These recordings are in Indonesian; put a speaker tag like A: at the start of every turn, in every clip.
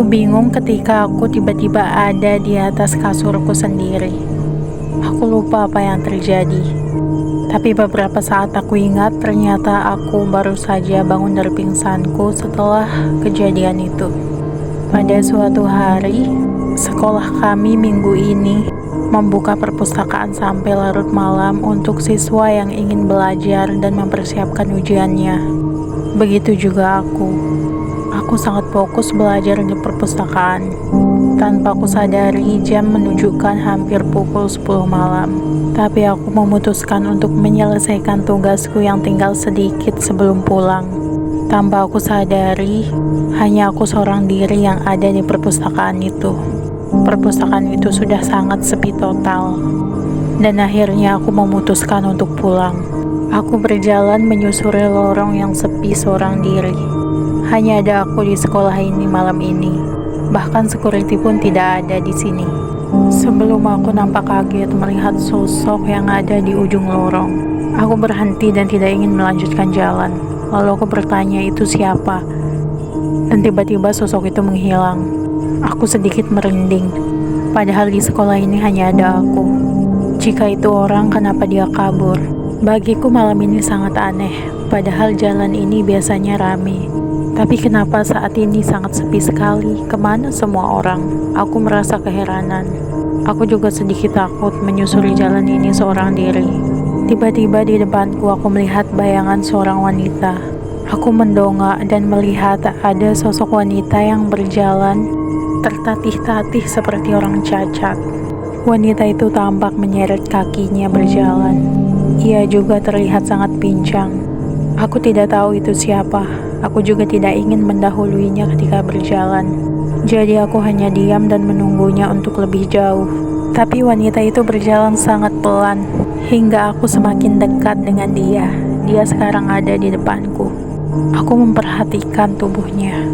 A: Aku bingung ketika aku tiba-tiba ada di atas kasurku sendiri. Aku lupa apa yang terjadi. Tapi beberapa saat aku ingat ternyata aku baru saja bangun dari pingsanku setelah kejadian itu. Pada suatu hari, sekolah kami minggu ini membuka perpustakaan sampai larut malam untuk siswa yang ingin belajar dan mempersiapkan ujiannya. Begitu juga aku. Aku sangat fokus belajar di perpustakaan. Tanpa aku sadari, jam menunjukkan hampir pukul 10 malam. Tapi aku memutuskan untuk menyelesaikan tugasku yang tinggal sedikit sebelum pulang. Tanpa aku sadari, hanya aku seorang diri yang ada di perpustakaan itu. Perpustakaan itu sudah sangat sepi total. Dan akhirnya aku memutuskan untuk pulang. Aku berjalan menyusuri lorong yang sepi seorang diri. Hanya ada aku di sekolah ini malam ini. Bahkan security pun tidak ada di sini. Sebelum aku nampak kaget melihat sosok yang ada di ujung lorong. Aku berhenti dan tidak ingin melanjutkan jalan. Lalu aku bertanya, itu siapa? Dan tiba-tiba sosok itu menghilang. Aku sedikit merinding. Padahal di sekolah ini hanya ada aku. Jika itu orang, kenapa dia kabur? Bagiku malam ini sangat aneh. Padahal jalan ini biasanya ramai. Tapi kenapa saat ini sangat sepi sekali? Kemana semua orang? Aku merasa keheranan. Aku juga sedikit takut menyusuri jalan ini seorang diri. Tiba-tiba di depanku aku melihat bayangan seorang wanita. Aku mendongak dan melihat ada sosok wanita yang berjalan tertatih-tatih seperti orang cacat. Wanita itu tampak menyeret kakinya berjalan. Ia juga terlihat sangat pincang. Aku tidak tahu itu siapa. Aku juga tidak ingin mendahuluinya ketika berjalan. Jadi aku hanya diam dan menunggunya untuk lebih jauh. Tapi wanita itu berjalan sangat pelan hingga aku semakin dekat dengan dia. Dia sekarang ada di depanku. Aku memperhatikan tubuhnya.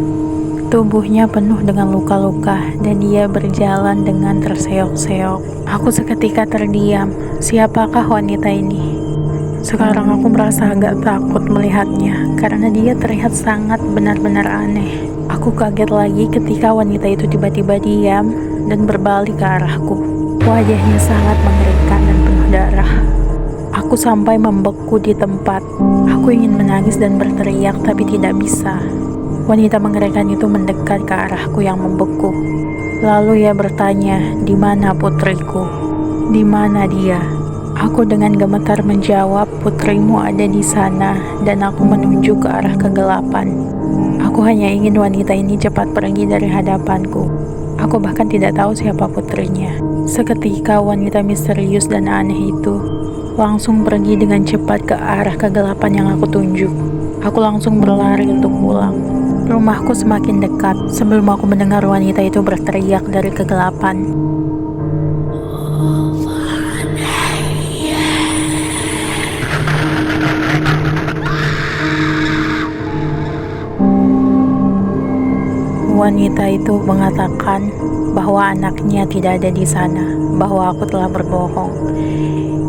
A: Tubuhnya penuh dengan luka-luka dan dia berjalan dengan terseok-seok. Aku seketika terdiam. Siapakah wanita ini? Sekarang aku merasa agak takut melihatnya karena dia terlihat sangat benar-benar aneh. Aku kaget lagi ketika wanita itu tiba-tiba diam dan berbalik ke arahku. Wajahnya sangat mengerikan dan penuh darah. Aku sampai membeku di tempat. Aku ingin menangis dan berteriak tapi tidak bisa. Wanita mengerikan itu mendekat ke arahku yang membeku. Lalu ia bertanya, "Di mana putriku? Di mana dia?" Aku dengan gemetar menjawab, "Putrimu ada di sana," dan aku menunjuk ke arah kegelapan. Aku hanya ingin wanita ini cepat pergi dari hadapanku. Aku bahkan tidak tahu siapa putrinya. Seketika wanita misterius dan aneh itu langsung pergi dengan cepat ke arah kegelapan yang aku tunjuk. Aku langsung berlari untuk pulang. Rumahku semakin dekat sebelum aku mendengar wanita itu berteriak dari kegelapan. Wanita itu mengatakan bahwa anaknya tidak ada di sana, bahwa aku telah berbohong.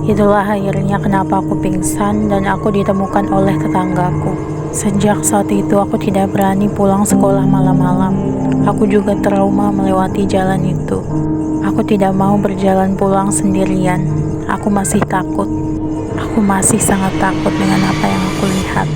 A: Itulah akhirnya kenapa aku pingsan dan aku ditemukan oleh tetanggaku. Sejak saat itu aku tidak berani pulang sekolah malam-malam. Aku juga trauma melewati jalan itu. Aku tidak mau berjalan pulang sendirian. Aku masih takut. Aku masih sangat takut dengan apa yang aku lihat.